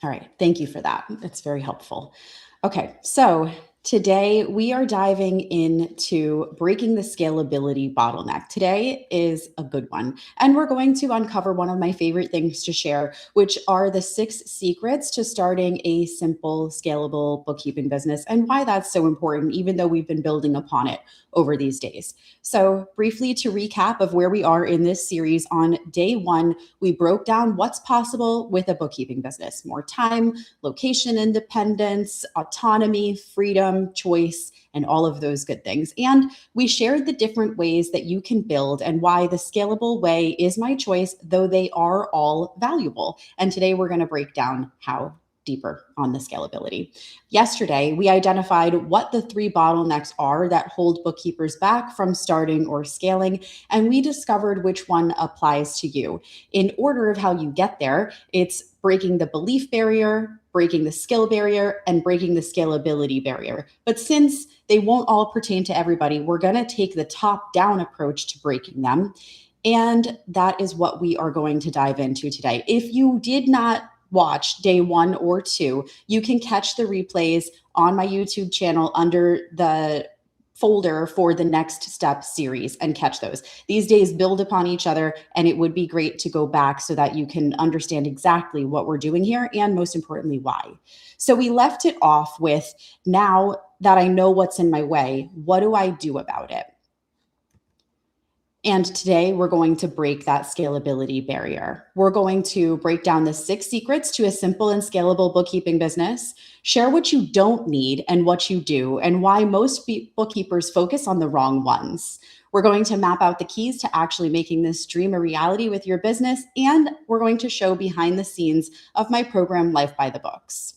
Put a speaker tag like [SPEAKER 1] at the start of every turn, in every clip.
[SPEAKER 1] All right. Thank you for that. It's very helpful. Okay. So today we are diving into breaking the scalability bottleneck. Today is a good one. And we're going to uncover one of my favorite things to share, which are the 6 secrets to starting a simple, scalable bookkeeping business and why that's so important, even though we've been building upon it over these days. So, briefly to recap of where we are in this series, on day one, we broke down what's possible with a bookkeeping business: more time, location independence, autonomy, freedom, choice, and all of those good things. And we shared the different ways that you can build and why the scalable way is my choice, though they are all valuable. And today we're going to break down how deeper on the scalability. Yesterday, we identified what the 3 bottlenecks are that hold bookkeepers back from starting or scaling, and we discovered which one applies to you. In order of how you get there, it's breaking the belief barrier, breaking the skill barrier, and breaking the scalability barrier. But since they won't all pertain to everybody, we're going to take the top down approach to breaking them. And that is what we are going to dive into today. If you did not watch day 1 or 2, you can catch the replays on my YouTube channel under the folder for the Next Step series and catch those. These days build upon each other, and it would be great to go back so that you can understand exactly what we're doing here and, most importantly, why. So we left it off with, now that I know what's in my way, what do I do about it? And today we're going to break that scalability barrier. We're going to break down the 6 secrets to a simple and scalable bookkeeping business, share what you don't need and what you do, and why most bookkeepers focus on the wrong ones. We're going to map out the keys to actually making this dream a reality with your business, and we're going to show behind the scenes of my program, Life by the Books.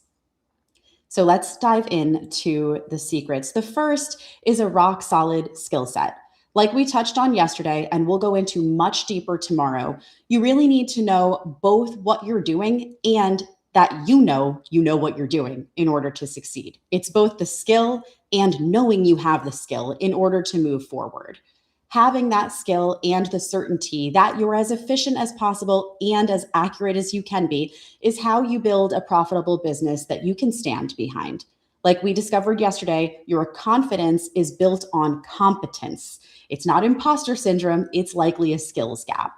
[SPEAKER 1] So let's dive into the secrets. The first is a rock solid skill set. Like we touched on yesterday, and we'll go into much deeper tomorrow, you really need to know both what you're doing and that you know what you're doing in order to succeed. It's both the skill and knowing you have the skill in order to move forward. Having that skill and the certainty that you're as efficient as possible and as accurate as you can be is how you build a profitable business that you can stand behind. Like we discovered yesterday, your confidence is built on competence. It's not imposter syndrome, it's likely a skills gap.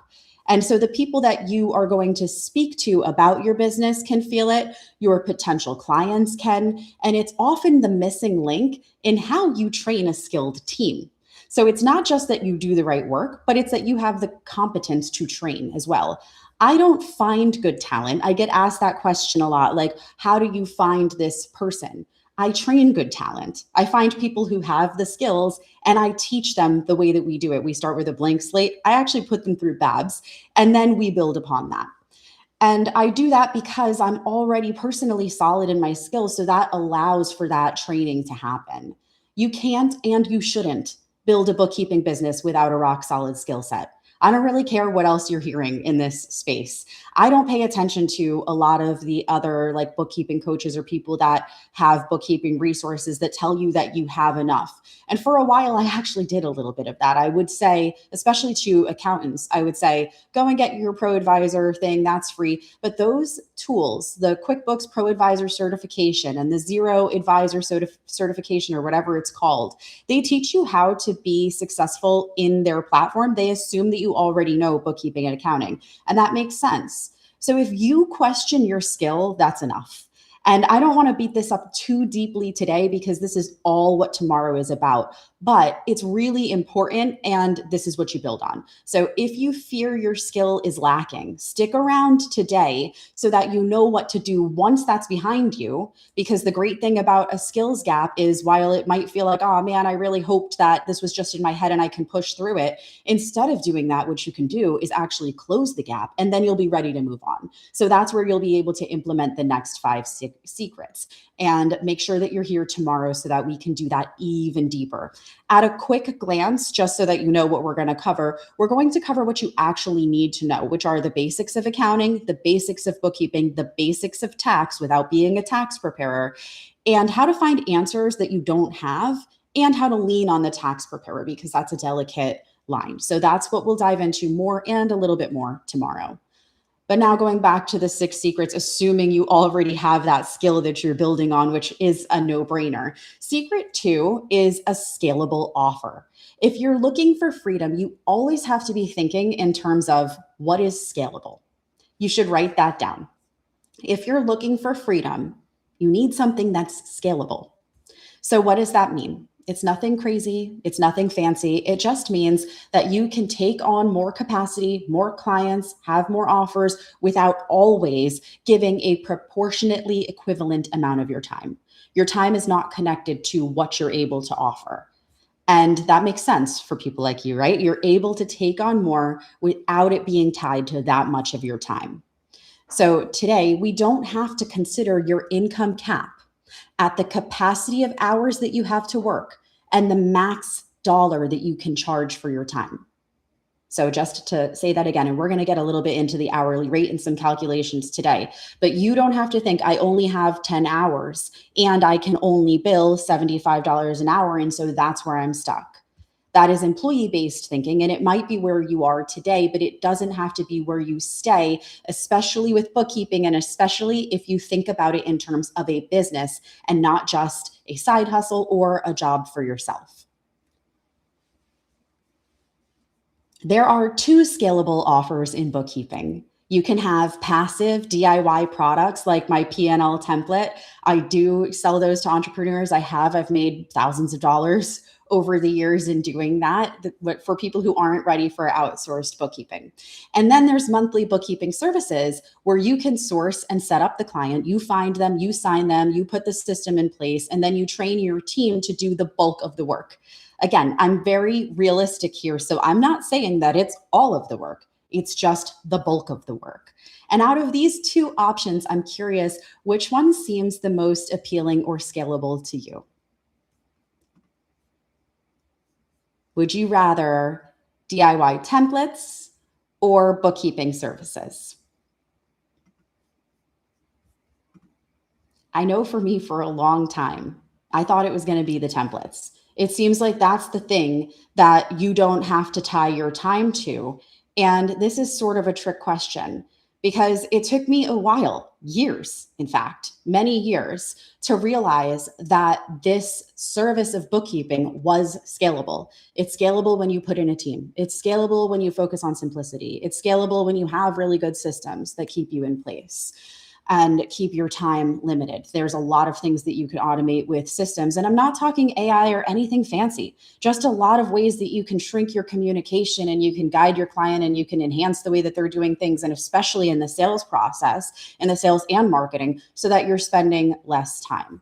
[SPEAKER 1] And so the people that you are going to speak to about your business can feel it, your potential clients can, and it's often the missing link in how you train a skilled team. So it's not just that you do the right work, but it's that you have the competence to train as well. I don't find good talent. I get asked that question a lot, like, how do you find this person? I train good talent. I find people who have the skills and I teach them the way that we do it. We start with a blank slate. I actually put them through BABS and then we build upon that. And I do that because I'm already personally solid in my skills. So that allows for that training to happen. You can't and you shouldn't build a bookkeeping business without a rock solid skill set. I don't really care what else you're hearing in this space. I don't pay attention to a lot of the other like bookkeeping coaches or people that have bookkeeping resources that tell you that you have enough. And for a while, I actually did a little bit of that. I would say, especially to accountants, I would say, go and get your Pro Advisor thing, that's free. But those tools, the QuickBooks Pro Advisor certification and the Zero Advisor certification or whatever it's called, they teach you how to be successful in their platform. They assume that you already know bookkeeping and accounting, and that makes sense. So if you question your skill, that's enough. And I don't want to beat this up too deeply today because this is all what tomorrow is about, but it's really important and this is what you build on. So if you fear your skill is lacking, stick around today so that you know what to do once that's behind you. Because the great thing about a skills gap is while it might feel like, oh man, I really hoped that this was just in my head and I can push through it. Instead of doing that, what you can do is actually close the gap and then you'll be ready to move on. So that's where you'll be able to implement the next 5 secrets and make sure that you're here tomorrow so that we can do that even deeper. At a quick glance, just so that you know what we're going to cover, we're going to cover what you actually need to know, which are the basics of accounting, the basics of bookkeeping, the basics of tax without being a tax preparer, and how to find answers that you don't have, and how to lean on the tax preparer because that's a delicate line. So that's what we'll dive into more and a little bit more tomorrow. But now going back to the 6 secrets, assuming you already have that skill that you're building on, which is a no-brainer. Secret 2 is a scalable offer. If you're looking for freedom, you always have to be thinking in terms of what is scalable. You should write that down. If you're looking for freedom, you need something that's scalable. So what does that mean? It's nothing crazy. It's nothing fancy. It just means that you can take on more capacity, more clients, have more offers without always giving a proportionately equivalent amount of your time. Your time is not connected to what you're able to offer. And that makes sense for people like you, right? You're able to take on more without it being tied to that much of your time. So today, we don't have to consider your income cap at the capacity of hours that you have to work and the max dollar that you can charge for your time. So just to say that again, and we're going to get a little bit into the hourly rate and some calculations today, but you don't have to think I only have 10 hours and I can only bill $75 an hour. And so that's where I'm stuck. That is employee-based thinking, and it might be where you are today, but it doesn't have to be where you stay, especially with bookkeeping, and especially if you think about it in terms of a business and not just a side hustle or a job for yourself. There are 2 scalable offers in bookkeeping. You can have passive DIY products like my P&L template. I do sell those to entrepreneurs. I've made thousands of dollars over the years in doing that for people who aren't ready for outsourced bookkeeping. And then there's monthly bookkeeping services where you can source and set up the client. You find them, you sign them, you put the system in place, and then you train your team to do the bulk of the work. Again, I'm very realistic here. So I'm not saying that it's all of the work. It's just the bulk of the work. And out of these 2 options, I'm curious which one seems the most appealing or scalable to you. Would you rather DIY templates or bookkeeping services? I know for me, for a long time, I thought it was going to be the templates. It seems like that's the thing that you don't have to tie your time to. And this is sort of a trick question because it took me a while, years, in fact, many years, to realize that this service of bookkeeping was scalable. It's scalable when you put in a team. It's scalable when you focus on simplicity. It's scalable when you have really good systems that keep you in place and keep your time limited. There's a lot of things that you can automate with systems. And I'm not talking AI or anything fancy, just a lot of ways that you can shrink your communication and you can guide your client and you can enhance the way that they're doing things. And especially in the sales process, in the sales and marketing, so that you're spending less time.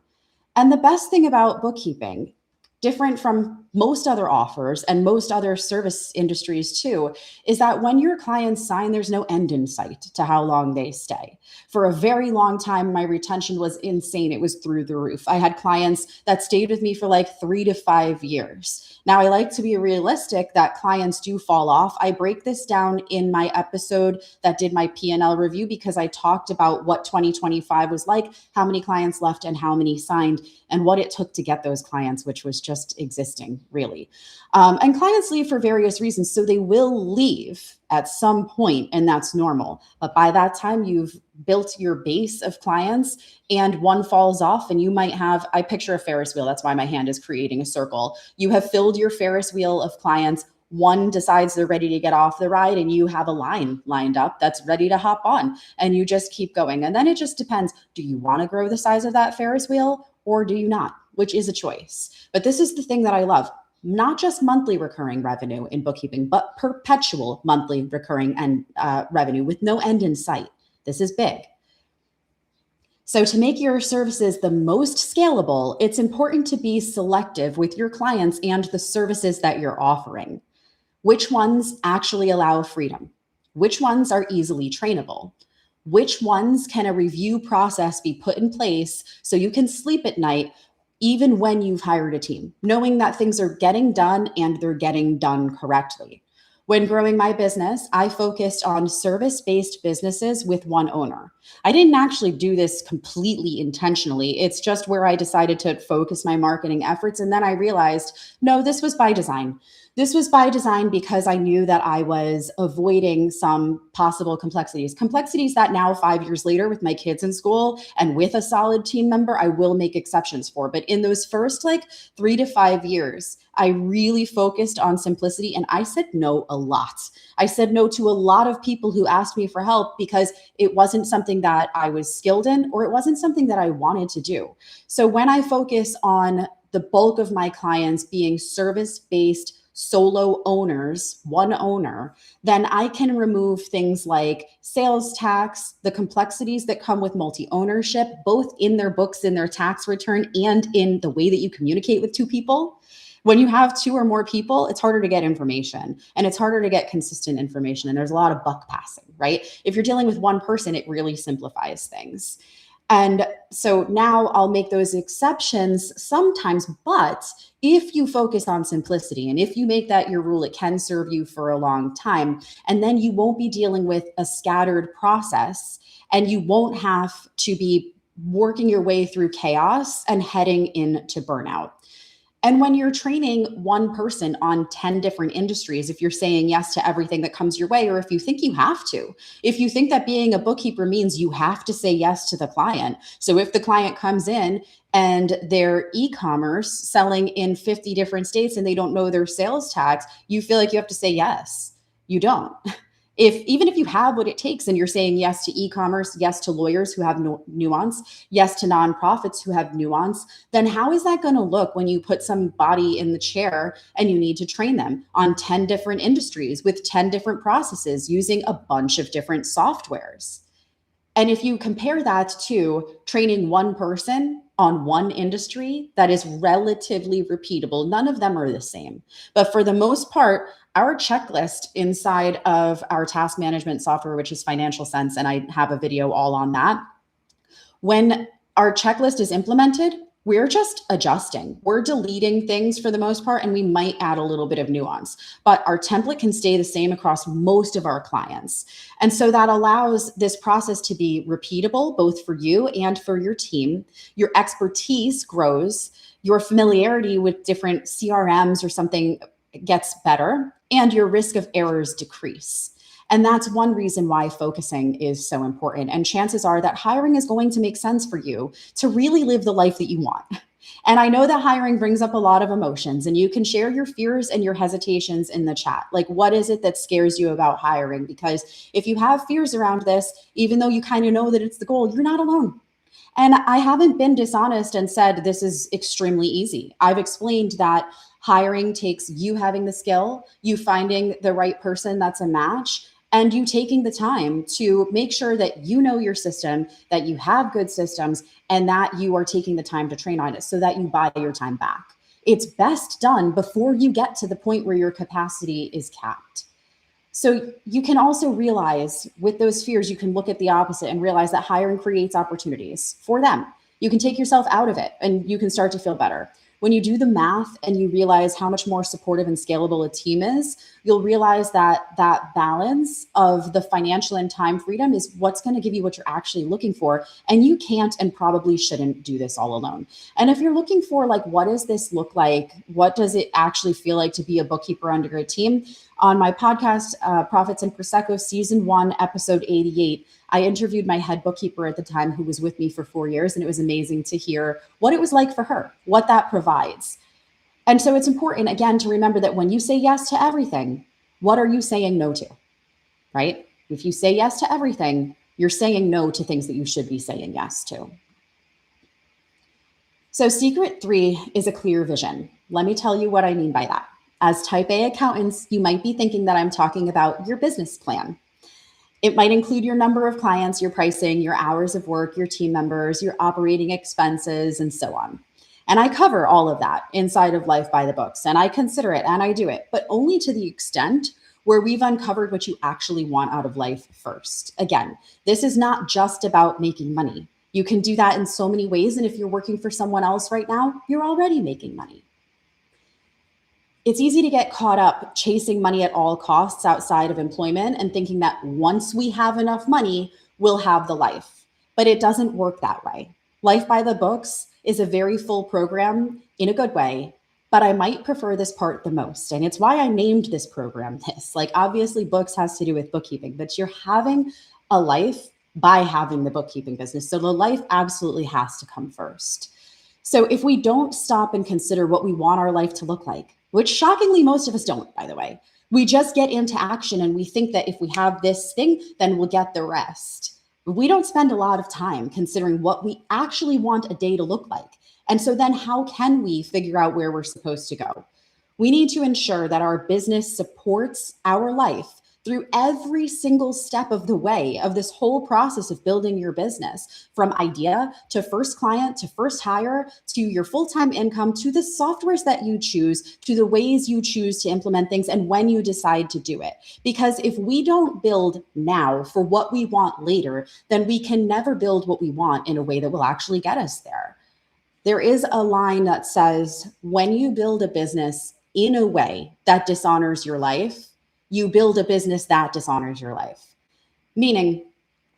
[SPEAKER 1] And the best thing about bookkeeping, different from most other offers and most other service industries too, is that when your clients sign, there's no end in sight to how long they stay. For a very long time, my retention was insane. It was through the roof. I had clients that stayed with me for like 3 to 5 years. Now, I like to be realistic that clients do fall off. I break this down in my episode that did my P&L review because I talked about what 2025 was like, how many clients left and how many signed, and what it took to get those clients, which was just existing, really. And clients leave for various reasons, so they will leave at some point, and that's normal. But by that time, you've built your base of clients and one falls off and you might have, I picture a Ferris wheel. That's why my hand is creating a circle. You have filled your Ferris wheel of clients. One decides they're ready to get off the ride and you have a line lined up that's ready to hop on and you just keep going. And then it just depends. Do you want to grow the size of that Ferris wheel or do you not? Which is a choice. But this is the thing that I love. Not just monthly recurring revenue in bookkeeping, but perpetual monthly recurring and revenue with no end in sight. This is big. So to make your services the most scalable, it's important to be selective with your clients and the services that you're offering. Which ones actually allow freedom? Which ones are easily trainable? Which ones can a review process be put in place so you can sleep at night even when you've hired a team, knowing that things are getting done and they're getting done correctly? When growing my business, I focused on service-based businesses with one owner. I didn't actually do this completely intentionally. It's just where I decided to focus my marketing efforts. And then I realized, no, this was by design. This was by design because I knew that I was avoiding some possible complexities that now 5 years later with my kids in school and with a solid team member, I will make exceptions for. But in those first like 3 to 5 years, I really focused on simplicity and I said no a lot. I said no to a lot of people who asked me for help because it wasn't something that I was skilled in or it wasn't something that I wanted to do. So when I focus on the bulk of my clients being service-based solo owners, one owner, then I can remove things like sales tax, the complexities that come with multi-ownership, both in their books, in their tax return, and in the way that you communicate with two people. When you have two or more people, it's harder to get information and it's harder to get consistent information. And there's a lot of buck passing, right? If you're dealing with one person, it really simplifies things. And so now I'll make those exceptions sometimes, but if you focus on simplicity and if you make that your rule, it can serve you for a long time. And then you won't be dealing with a scattered process and you won't have to be working your way through chaos and heading into burnout. And when you're training one person on 10 different industries, if you're saying yes to everything that comes your way, or if you think you have to, if you think that being a bookkeeper means you have to say yes to the client. So if the client comes in and they're e-commerce selling in 50 different states and they don't know their sales tax, you feel like you have to say yes. You don't. Even if you have what it takes and you're saying yes to e-commerce, yes to lawyers who have no nuance, yes to nonprofits who have nuance, then how is that going to look when you put somebody in the chair and you need to train them on 10 different industries with 10 different processes using a bunch of different softwares? And if you compare that to training one person on one industry that is relatively repeatable, none of them are the same. But for the most part, our checklist inside of our task management software, which is Financial Sense, and I have a video all on that, when our checklist is implemented, we're just adjusting. We're deleting things for the most part, and we might add a little bit of nuance, but our template can stay the same across most of our clients. And so that allows this process to be repeatable, both for you and for your team. Your expertise grows, your familiarity with different CRMs or something gets better, and your risk of errors decrease. And that's one reason why focusing is so important. And chances are that hiring is going to make sense for you to really live the life that you want. And I know that hiring brings up a lot of emotions, and you can share your fears and your hesitations in the chat. Like, what is it that scares you about hiring? Because if you have fears around this, even though you kind of know that it's the goal, you're not alone. And I haven't been dishonest and said this is extremely easy. I've explained that hiring takes you having the skill, you finding the right person that's a match, and you taking the time to make sure that you know your system, that you have good systems, and that you are taking the time to train on it so that you buy your time back. It's best done before you get to the point where your capacity is capped. So you can also realize with those fears, you can look at the opposite and realize that hiring creates opportunities for them. You can take yourself out of it and you can start to feel better. When you do the math and you realize how much more supportive and scalable a team is, you'll realize that that balance of the financial and time freedom is what's going to give you what you're actually looking for. And you can't and probably shouldn't do this all alone. And if you're looking for like, what does this look like? What does it actually feel like to be a bookkeeper under a team? On my podcast, Profits and Prosecco, season 1, episode 88, I interviewed my head bookkeeper at the time who was with me for 4 years, and it was amazing to hear what it was like for her, what that provides. And so it's important, again, to remember that when you say yes to everything, what are you saying no to, right? If you say yes to everything, you're saying no to things that you should be saying yes to. So secret 3 is a clear vision. Let me tell you what I mean by that. As type A accountants, you might be thinking that I'm talking about your business plan. It might include your number of clients, your pricing, your hours of work, your team members, your operating expenses, and so on. And I cover all of that inside of Life by the Books, and I consider it and I do it, but only to the extent where we've uncovered what you actually want out of life first. Again, this is not just about making money. You can do that in so many ways, and if you're working for someone else right now, you're already making money. It's easy to get caught up chasing money at all costs outside of employment and thinking that once we have enough money, we'll have the life. But it doesn't work that way. Life by the Books is a very full program in a good way. but I might prefer this part the most. And it's why I named this program this. Like, obviously, books has to do with bookkeeping, but you're having a life by having the bookkeeping business. So the life absolutely has to come first. So if we don't stop and consider what we want our life to look like, which shockingly most of us don't, by the way, we just get into action and we think that if we have this thing, then we'll get the rest. We don't spend a lot of time considering what we actually want a day to look like. And so then how can we figure out where we're supposed to go? We need to ensure that our business supports our life through every single step of the way of this whole process of building your business, from idea to first client to first hire to your full-time income to the softwares that you choose to the ways you choose to implement things and when you decide to do it. Because if we don't build now for what we want later, then we can never build what we want in a way that will actually get us there. There is a line that says, when you build a business in a way that dishonors your life, you build a business that dishonors your life. Meaning,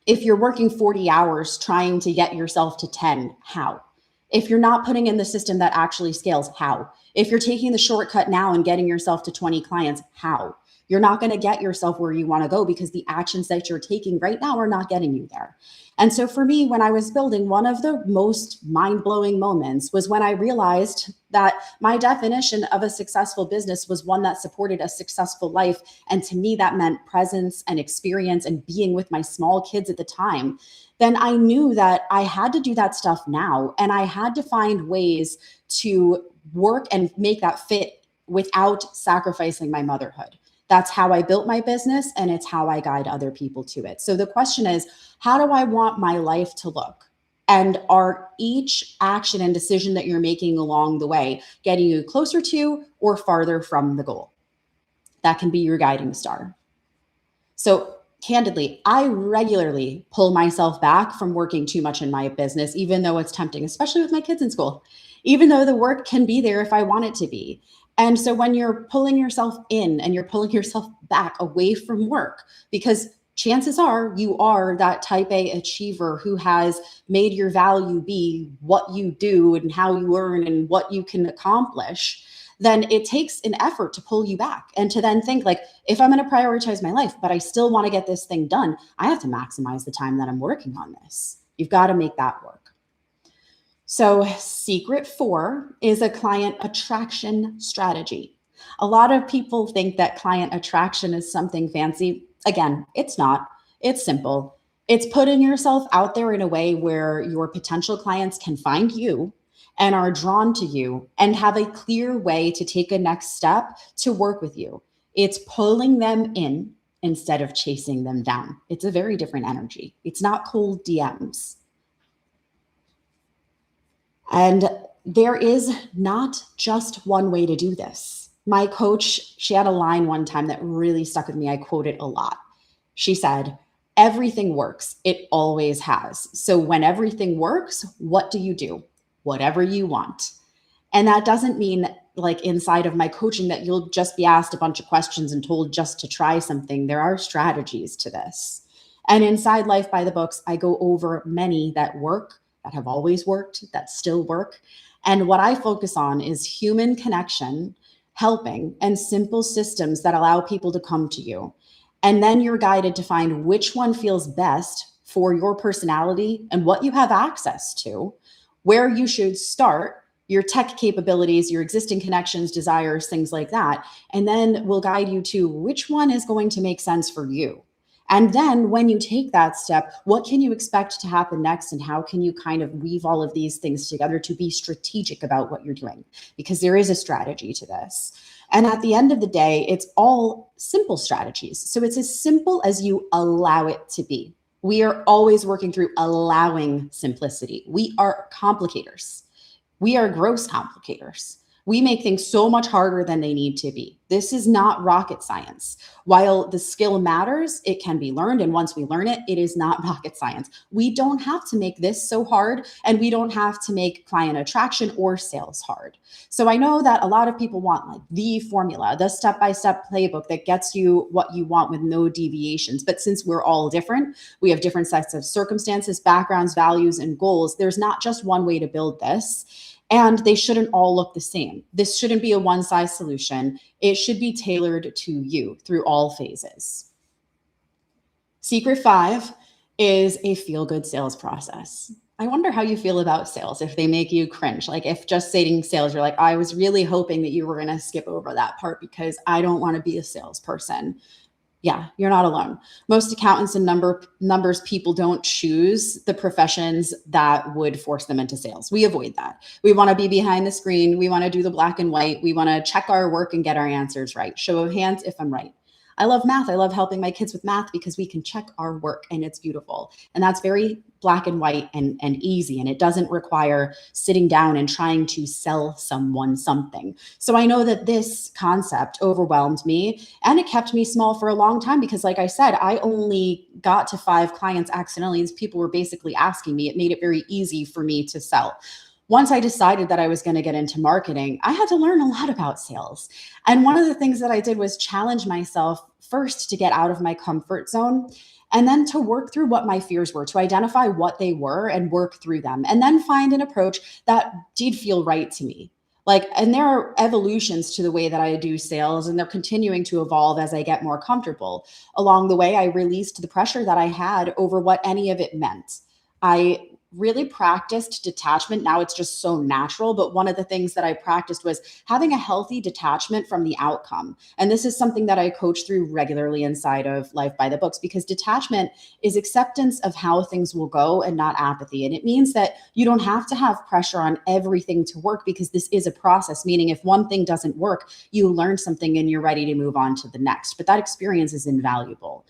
[SPEAKER 1] if you're working 40 hours trying to get yourself to 10, how? If you're not putting in the system that actually scales, how? If you're taking the shortcut now and getting yourself to 20 clients, how? You're not going to get yourself where you want to go because the actions that you're taking right now are not getting you there. And so for me, when I was building, one of the most mind-blowing moments was when I realized that my definition of a successful business was one that supported a successful life. And to me, that meant presence and experience and being with my small kids at the time. Then I knew that I had to do that stuff now. And I had to find ways to work and make that fit without sacrificing my motherhood. That's how I built my business, and it's how I guide other people to it. So the question is, how do I want my life to look? And are each action and decision that you're making along the way getting you closer to or farther from the goal? That can be your guiding star. So candidly, I regularly pull myself back from working too much in my business, even though it's tempting, especially with my kids in school, even though the work can be there if I want it to be. And so when you're pulling yourself in and you're pulling yourself back away from work, because chances are you are that type A achiever who has made your value be what you do and how you earn and what you can accomplish, then it takes an effort to pull you back and to then think like, if I'm going to prioritize my life, but I still want to get this thing done, I have to maximize the time that I'm working on this. You've got to make that work. So secret 4 is a client attraction strategy. A lot of people think that client attraction is something fancy. Again, it's not. It's simple. It's putting yourself out there in a way where your potential clients can find you and are drawn to you and have a clear way to take a next step to work with you. It's pulling them in instead of chasing them down. It's a very different energy. It's not cold DMs. And there is not just one way to do this. My coach, she had a line one time that really stuck with me. I quote it a lot. She said, everything works. It always has. So when everything works, what do you do? Whatever you want. And that doesn't mean like inside of my coaching that you'll just be asked a bunch of questions and told just to try something. There are strategies to this. And inside Life by the Books, I go over many that work, that have always worked, that still work. And what I focus on is human connection, helping, and simple systems that allow people to come to you. And then you're guided to find which one feels best for your personality and what you have access to, where you should start, your tech capabilities, your existing connections, desires, things like that. And then we'll guide you to which one is going to make sense for you. And then when you take that step, what can you expect to happen next? And how can you kind of weave all of these things together to be strategic about what you're doing? Because there is a strategy to this. And at the end of the day, it's all simple strategies. So it's as simple as you allow it to be. We are always working through allowing simplicity. We are complicators. We are gross complicators. We make things so much harder than they need to be. This is not rocket science. While the skill matters, it can be learned. And once we learn it, it is not rocket science. We don't have to make this so hard, and we don't have to make client attraction or sales hard. So I know that a lot of people want like the formula, the step-by-step playbook that gets you what you want with no deviations. But since we're all different, we have different sets of circumstances, backgrounds, values, and goals. There's not just one way to build this. And they shouldn't all look the same. This shouldn't be a one-size solution. It should be tailored to you through all phases. Secret 5 is a feel-good sales process. I wonder how you feel about sales, if they make you cringe. Like if just saying sales, you're like, I was really hoping that you were going to skip over that part because I don't want to be a salesperson. Yeah, you're not alone. Most accountants and numbers people don't choose the professions that would force them into sales. We avoid that. We want to be behind the screen. We want to do the black and white. We want to check our work and get our answers right. Show of hands if I'm right. I love math. I love helping my kids with math because we can check our work and it's beautiful. And that's very black and white and easy. And it doesn't require sitting down and trying to sell someone something. So I know that this concept overwhelmed me and it kept me small for a long time because like I said, I only got to 5 clients accidentally. These people were basically asking me. It made it very easy for me to sell. Once I decided that I was going to get into marketing, I had to learn a lot about sales. And one of the things that I did was challenge myself first to get out of my comfort zone and then to work through what my fears were, to identify what they were and work through them, and then find an approach that did feel right to me. And there are evolutions to the way that I do sales, and they're continuing to evolve as I get more comfortable. Along the way, I released the pressure that I had over what any of it meant. I really practiced detachment. Now it's just so natural. But one of the things that I practiced was having a healthy detachment from the outcome. And this is something that I coach through regularly inside of Life by the Books, because detachment is acceptance of how things will go and not apathy. And it means that you don't have to have pressure on everything to work, because this is a process, meaning if one thing doesn't work, you learn something and you're ready to move on to the next. But that experience is invaluable.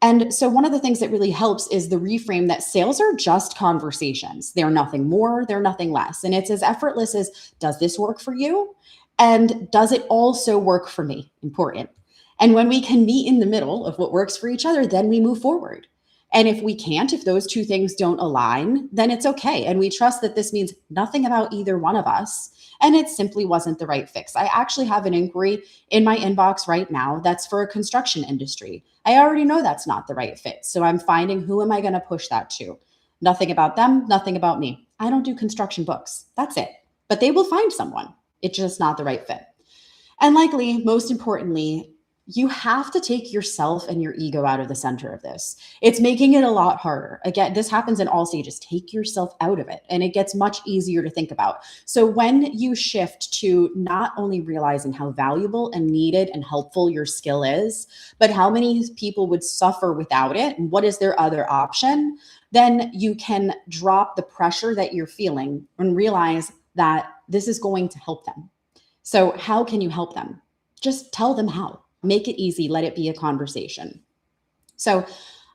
[SPEAKER 1] And so one of the things that really helps is the reframe that sales are just conversations. They're nothing more, they're nothing less. And it's as effortless as, does this work for you? And does it also work for me? Important. And when we can meet in the middle of what works for each other, then we move forward. And if we can't, if those two things don't align, then it's okay. And we trust that this means nothing about either one of us. And it simply wasn't the right fix. I actually have an inquiry in my inbox right now that's for a construction industry. I already know that's not the right fit. So I'm finding, who am I going to push that to? Nothing about them, nothing about me. I don't do construction books. That's it. But they will find someone. It's just not the right fit. And likely, most importantly, you have to take yourself and your ego out of the center of this. It's making it a lot harder. Again, this happens in all stages. Take yourself out of it, and it gets much easier to think about. So when you shift to not only realizing how valuable and needed and helpful your skill is, but how many people would suffer without it, and what is their other option, then you can drop the pressure that you're feeling and realize that this is going to help them. So how can you help them? Just tell them how. Make it easy. Let it be a conversation. So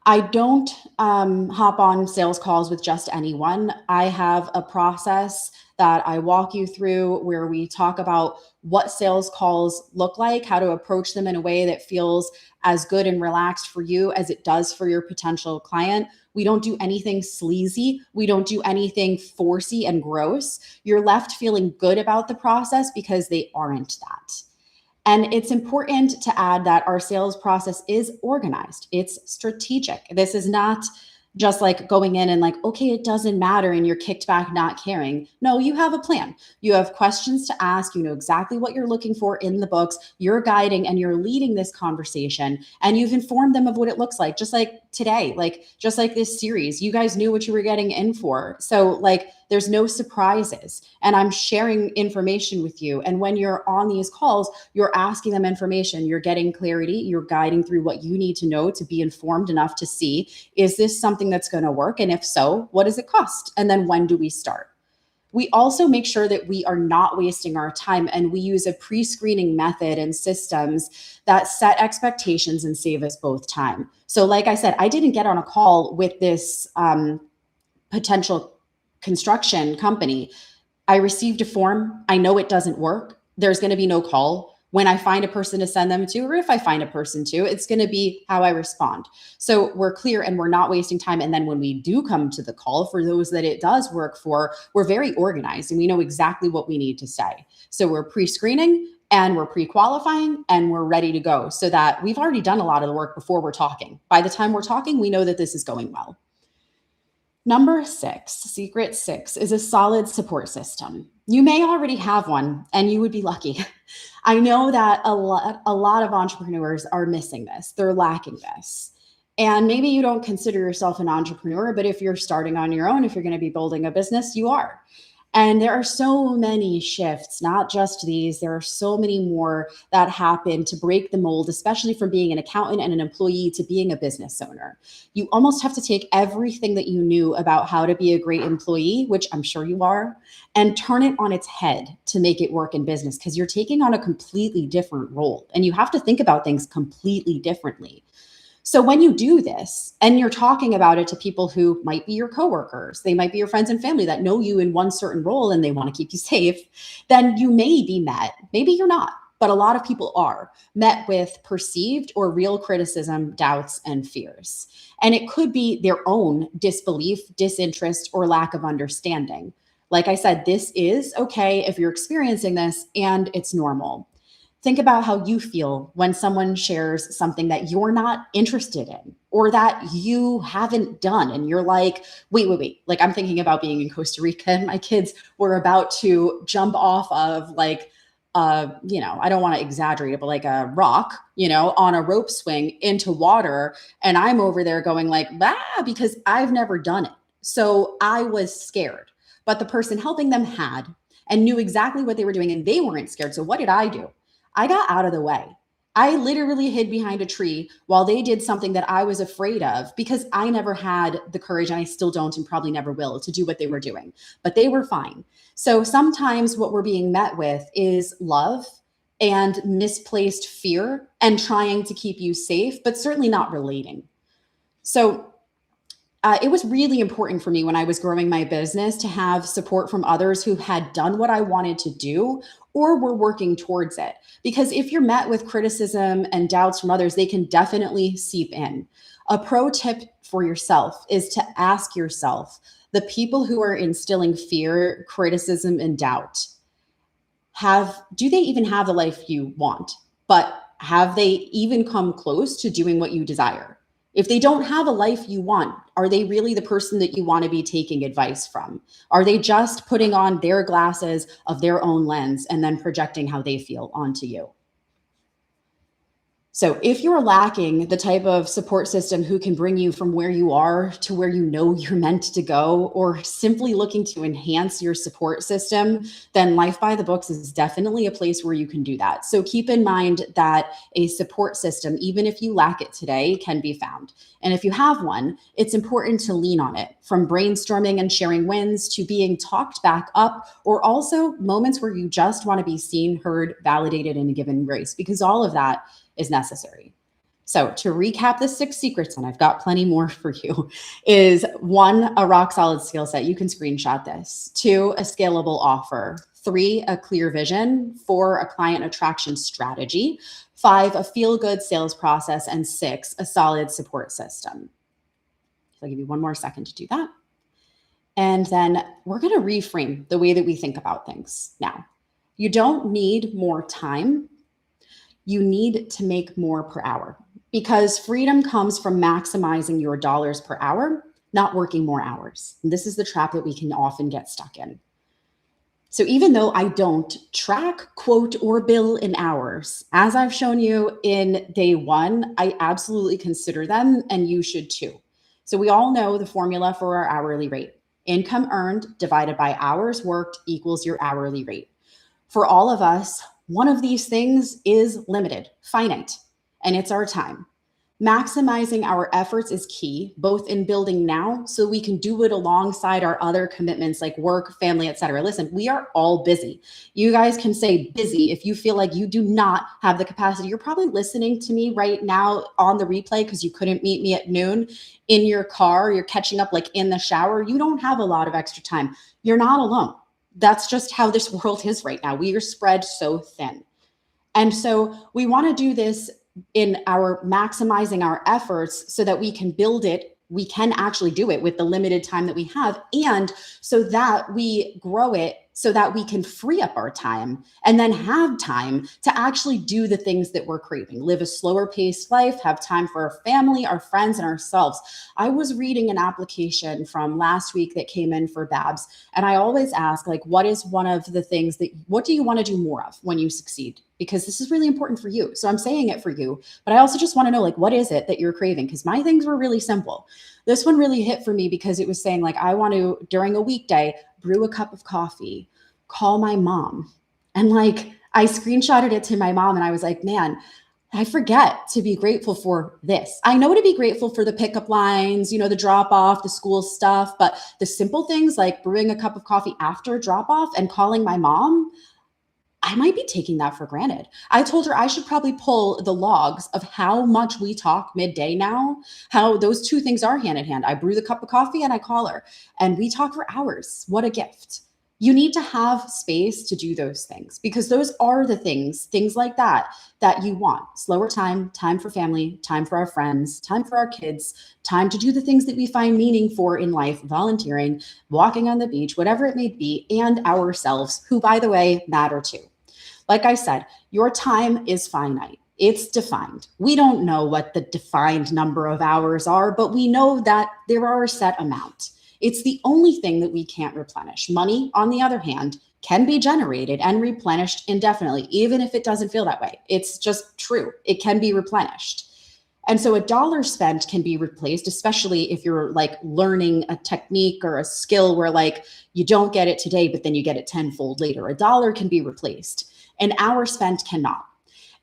[SPEAKER 1] I don't hop on sales calls with just anyone. I have a process that I walk you through where we talk about what sales calls look like, how to approach them in a way that feels as good and relaxed for you as it does for your potential client. We don't do anything sleazy. We don't do anything forcey and gross. You're left feeling good about the process because they aren't that. And it's important to add that our sales process is organized. It's strategic. This is not just like going in and like, okay, it doesn't matter, and you're kicked back not caring. No, you have a plan. You have questions to ask. You know exactly what you're looking for in the books. You're guiding and you're leading this conversation, and you've informed them of what it looks like. Just like today, just like this series, you guys knew what you were getting in for. So there's no surprises, and I'm sharing information with you. And when you're on these calls, you're asking them information, you're getting clarity, you're guiding through what you need to know to be informed enough to see, is this something that's going to work? And if so, what does it cost? And then when do we start? We also make sure that we are not wasting our time, and we use a pre-screening method and systems that set expectations and save us both time. So like I said, I didn't get on a call with this potential construction company. I received a form. I know it doesn't work. There's going to be no call. When I find a person to send them to, or if I find a person to, it's going to be how I respond. So we're clear and we're not wasting time. And then when we do come to the call, for those that it does work for, we're very organized and we know exactly what we need to say. So we're pre-screening and we're pre-qualifying and we're ready to go, so that we've already done a lot of the work before we're talking. By the time we're talking, we know that this is going well. Number six, secret six, is a solid support system. You may already have one, and you would be lucky. I know that a lot of entrepreneurs are missing this. They're lacking this. And maybe you don't consider yourself an entrepreneur, but if you're starting on your own, if you're going to be building a business, you are. And there are so many shifts, not just these, there are so many more that happen to break the mold, especially from being an accountant and an employee to being a business owner. You almost have to take everything that you knew about how to be a great employee, which I'm sure you are, and turn it on its head to make it work in business because you're taking on a completely different role and you have to think about things completely differently. So when you do this and you're talking about it to people who might be your coworkers, they might be your friends and family that know you in one certain role and they want to keep you safe, then you may be met, maybe you're not, but a lot of people are met with perceived or real criticism, doubts, and fears. And it could be their own disbelief, disinterest, or lack of understanding. Like I said, this is okay if you're experiencing this and it's normal. Think about how you feel when someone shares something that you're not interested in or that you haven't done. And you're like, wait. Like I'm thinking about being in Costa Rica and my kids were about to jump off of like, I don't want to exaggerate it, but like a rock, on a rope swing into water. And I'm over there going like, because I've never done it. So I was scared, but the person helping them had and knew exactly what they were doing and they weren't scared. So what did I do? I got out of the way. I literally hid behind a tree while they did something that I was afraid of because I never had the courage, and I still don't and probably never will, to do what they were doing. But they were fine. So sometimes what we're being met with is love and misplaced fear and trying to keep you safe, but certainly not relating. So it was really important for me when I was growing my business to have support from others who had done what I wanted to do or were working towards it. Because if you're met with criticism and doubts from others, they can definitely seep in. A pro tip for yourself is to ask yourself, the people who are instilling fear, criticism, and doubt, do they even have the life you want? But have they even come close to doing what you desire? If they don't have a life you want, are they really the person that you want to be taking advice from? Are they just putting on their glasses of their own lens and then projecting how they feel onto you? So if you're lacking the type of support system who can bring you from where you are to where you know you're meant to go, or simply looking to enhance your support system, then Life by the Books is definitely a place where you can do that. So keep in mind that a support system, even if you lack it today, can be found. And if you have one, it's important to lean on it, from brainstorming and sharing wins to being talked back up, or also moments where you just want to be seen, heard, validated, and given grace, because all of that is necessary. So to recap the 6 secrets, and I've got plenty more for you, is 1, a rock solid skill set. You can screenshot this. 2, a scalable offer. 3, a clear vision. 4, a client attraction strategy. 5, a feel good sales process. And 6, a solid support system. So I'll give you one more second to do that. And then we're going to reframe the way that we think about things now. You don't need more time. You need to make more per hour, because freedom comes from maximizing your dollars per hour, not working more hours. And this is the trap that we can often get stuck in. So even though I don't track, quote, or bill in hours, as I've shown you in day 1, I absolutely consider them, and you should too. So we all know the formula for our hourly rate. Income earned divided by hours worked equals your hourly rate. For all of us, one of these things is limited, finite, and it's our time. Maximizing our efforts is key, both in building now so we can do it alongside our other commitments like work, family, etc. Listen, we are all busy. You guys can say busy if you feel like you do not have the capacity. You're probably listening to me right now on the replay because you couldn't meet me at noon in your car. You're catching up like in the shower. You don't have a lot of extra time. You're not alone. That's just how this world is right now. We are spread so thin. And so we want to do this in our maximizing our efforts so that we can build it. We can actually do it with the limited time that we have. And so that we grow it so that we can free up our time and then have time to actually do the things that we're craving, live a slower paced life, have time for our family, our friends, and ourselves. I was reading an application from last week that came in for Babs, and I always ask, like, what is one of the things what do you want to do more of when you succeed? Because this is really important for you. So I'm saying it for you, but I also just want to know, like, what is it that you're craving? Because my things were really simple. This one really hit for me because it was saying, like, I want to, during a weekday, brew a cup of coffee, call my mom. And like, I screenshotted it to my mom and I was like, man, I forget to be grateful for this. I know to be grateful for the pickup lines, the drop off, the school stuff, but the simple things like brewing a cup of coffee after drop off and calling my mom, I might be taking that for granted. I told her I should probably pull the logs of how much we talk midday now, how those two things are hand in hand. I brew the cup of coffee and I call her and we talk for hours. What a gift. You need to have space to do those things because those are the things like that you want. Slower time for family, time for our friends, time for our kids, time to do the things that we find meaning for in life, volunteering, walking on the beach, whatever it may be, and ourselves, who, by the way, matter too. Like I said, your time is finite. It's defined. We don't know what the defined number of hours are, but we know that there are a set amount. It's the only thing that we can't replenish. Money, on the other hand, can be generated and replenished indefinitely, even if it doesn't feel that way. It's just true. It can be replenished. And so a dollar spent can be replaced, especially if you're like learning a technique or a skill where like you don't get it today, but then you get it tenfold later. A dollar can be replaced. An hour spent cannot.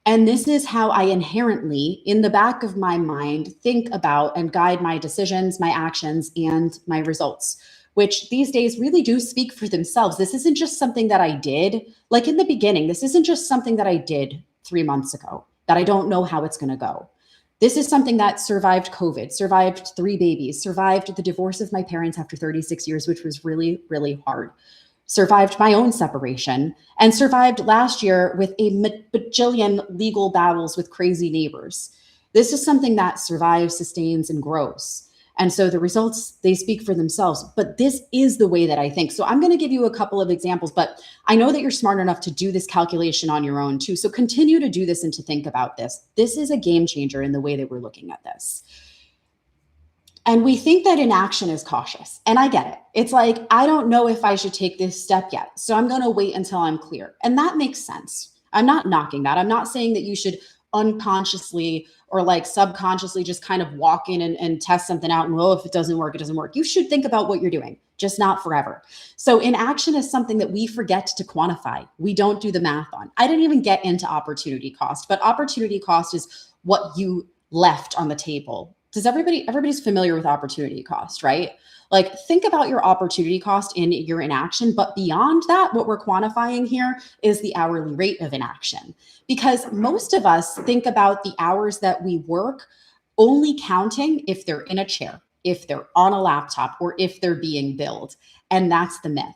[SPEAKER 1] And this is how I inherently, in the back of my mind, think about and guide my decisions, my actions, and my results, which these days really do speak for themselves. This isn't just something that I did, like in the beginning, this isn't just something that I did 3 months ago, that I don't know how it's going to go. This is something that survived COVID, survived 3 babies, survived the divorce of my parents after 36 years, which was really, really hard. Survived my own separation, and survived last year with a bajillion legal battles with crazy neighbors. This is something that survives, sustains, and grows. And so the results, they speak for themselves, but this is the way that I think. So I'm going to give you a couple of examples, but I know that you're smart enough to do this calculation on your own too. So continue to do this and to think about this. This is a game changer in the way that we're looking at this. And we think that inaction is cautious. And I get it. It's like, I don't know if I should take this step yet. So I'm going to wait until I'm clear. And that makes sense. I'm not knocking that. I'm not saying that you should unconsciously or like subconsciously just kind of walk in and test something out. And well, if it doesn't work, it doesn't work. You should think about what you're doing, just not forever. So inaction is something that we forget to quantify. We don't do the math on. I didn't even get into opportunity cost, but opportunity cost is what you left on the table. Does everybody's familiar with opportunity cost, right? Like think about your opportunity cost in your inaction, but beyond that, what we're quantifying here is the hourly rate of inaction. Because most of us think about the hours that we work only counting if they're in a chair, if they're on a laptop, or if they're being billed. And that's the myth.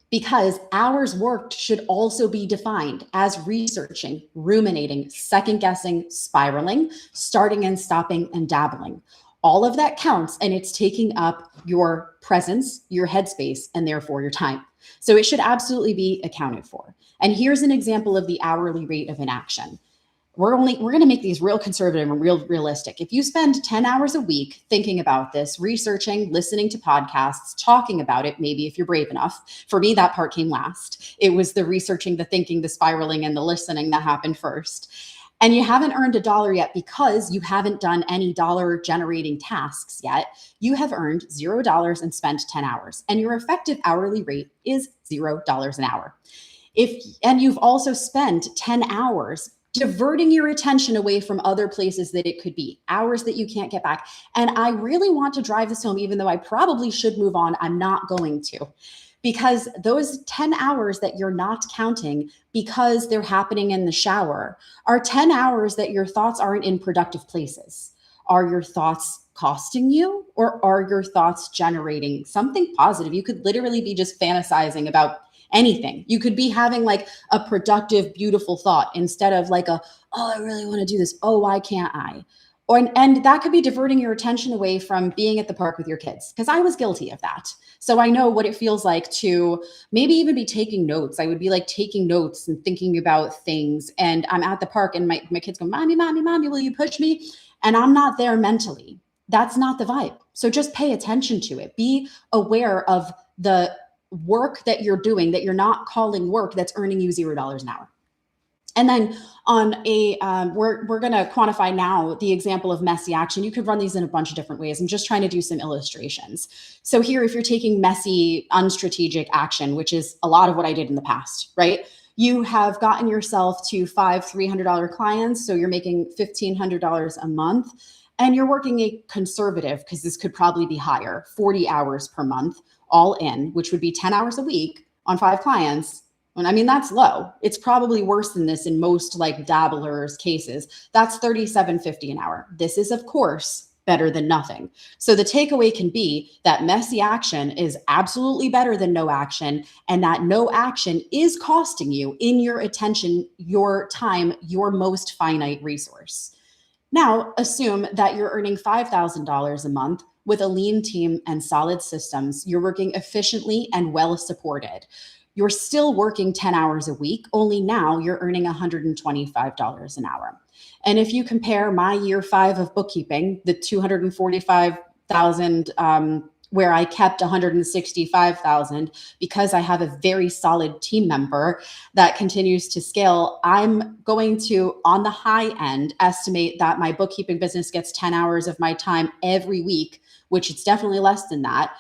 [SPEAKER 1] Because hours worked should also be defined as researching, ruminating, second guessing, spiraling, starting and stopping, and dabbling. All of that counts, and it's taking up your presence, your headspace, and therefore your time. So it should absolutely be accounted for. And here's an example of the hourly rate of inaction. We're going to make these real conservative and realistic. If you spend 10 hours a week thinking about this, researching, listening to podcasts, talking about it, maybe if you're brave enough. For me, that part came last. It was the researching, the thinking, the spiraling, and the listening that happened first. And you haven't earned $1 yet because you haven't done any dollar generating tasks yet. You have earned $0 and spent 10 hours. And your effective hourly rate is $0 an hour. And you've also spent 10 hours diverting your attention away from other places that it could be, hours that you can't get back. And I really want to drive this home, even though I probably should move on, I'm not going to. Because those 10 hours that you're not counting because they're happening in the shower are 10 hours that your thoughts aren't in productive places. Are your thoughts costing you, or are your thoughts generating something positive? You could literally be just fantasizing about anything. You could be having like a productive, beautiful thought instead of like oh, I really want to do this. Oh, why can't I? And that could be diverting your attention away from being at the park with your kids, because I was guilty of that. So I know what it feels like to maybe even be taking notes. I would be like taking notes and thinking about things. And I'm at the park and my kids go, mommy, mommy, mommy, will you push me? And I'm not there mentally. That's not the vibe. So just pay attention to it. Be aware of the work that you're doing that you're not calling work that's earning you $0 an hour. And then on a, we're going to quantify now the example of messy action. You could run these in a bunch of different ways. I'm just trying to do some illustrations. So here, if you're taking messy, unstrategic action, which is a lot of what I did in the past, right? You have gotten yourself to 5 $300 clients. So you're making $1,500 a month, and you're working a conservative, because this could probably be higher, 40 hours per month, all in, which would be 10 hours a week on 5 clients. And I mean, that's low. It's probably worse than this in most like dabblers cases. That's $37.50 an hour. This is, of course, better than nothing. So the takeaway can be that messy action is absolutely better than no action, and that no action is costing you in your attention, your time, your most finite resource. Now, assume that you're earning $5,000 a month with a lean team and solid systems. You're working efficiently and well supported. You're still working 10 hours a week, only now you're earning $125 an hour. And if you compare my year 5 of bookkeeping, the 245,000, where I kept 165,000 because I have a very solid team member that continues to scale, I'm going to, on the high end, estimate that my bookkeeping business gets 10 hours of my time every week, which it's definitely less than that.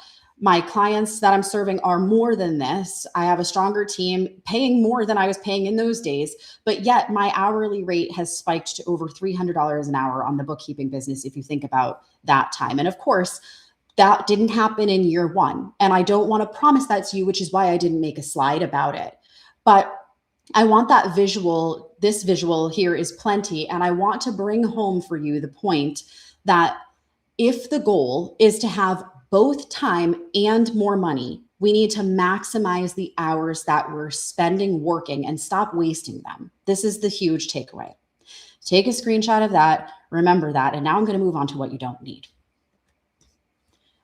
[SPEAKER 1] My clients that I'm serving are more than this. I have a stronger team paying more than I was paying in those days, but yet my hourly rate has spiked to over $300 an hour on the bookkeeping business if you think about that time. And of course, that didn't happen in year 1. And I don't want to promise that to you, which is why I didn't make a slide about it. But I want that visual. This visual here is plenty. And I want to bring home for you the point that if the goal is to have both time and more money, we need to maximize the hours that we're spending working and stop wasting them. This is the huge takeaway. Take a screenshot of that, remember that, and now I'm going to move on to what you don't need.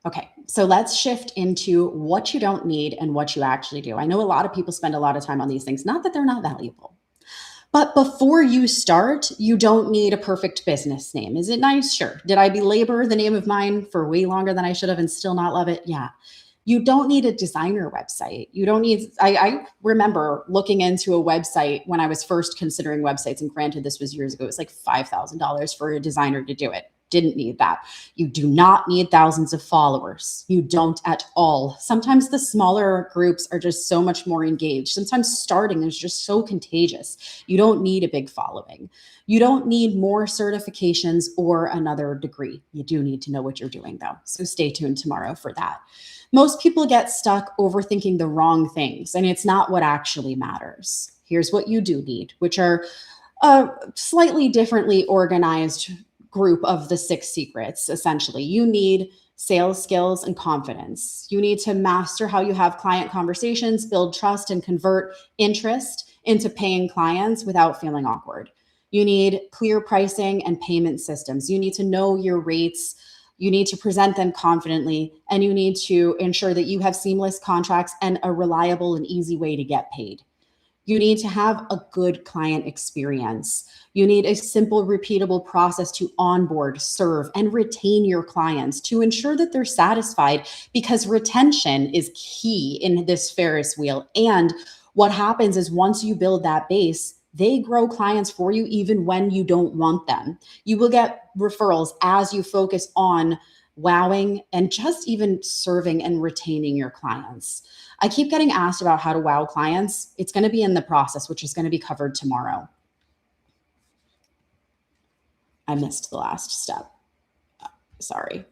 [SPEAKER 1] Okay, so let's shift into what you don't need and what you actually do. I know a lot of people spend a lot of time on these things, not that they're not valuable. But before you start, you don't need a perfect business name. Is it nice? Sure. Did I belabor the name of mine for way longer than I should have and still not love it? Yeah. You don't need a designer website. You don't need, I remember looking into a website when I was first considering websites, and granted, this was years ago. It was like $5,000 for a designer to do it. Didn't need that. You do not need thousands of followers. You don't at all. Sometimes the smaller groups are just so much more engaged. Sometimes starting is just so contagious. You don't need a big following. You don't need more certifications or another degree. You do need to know what you're doing though. So stay tuned tomorrow for that. Most people get stuck overthinking the wrong things, and it's not what actually matters. Here's what you do need, which are a slightly differently organized group of the 6 secrets. Essentially, you need sales skills and confidence. You need to master how you have client conversations, build trust, and convert interest into paying clients without feeling awkward. You need clear pricing and payment systems. You need to know your rates. You need to present them confidently, and you need to ensure that you have seamless contracts and a reliable and easy way to get paid. You need to have a good client experience. You need a simple, repeatable process to onboard, serve, and retain your clients to ensure that they're satisfied, because retention is key in this Ferris wheel. And what happens is once you build that base, they grow clients for you even when you don't want them. You will get referrals as you focus on wowing and just even serving and retaining your clients. I keep getting asked about how to wow clients. It's going to be in the process, which is going to be covered tomorrow. I missed the last step. Sorry.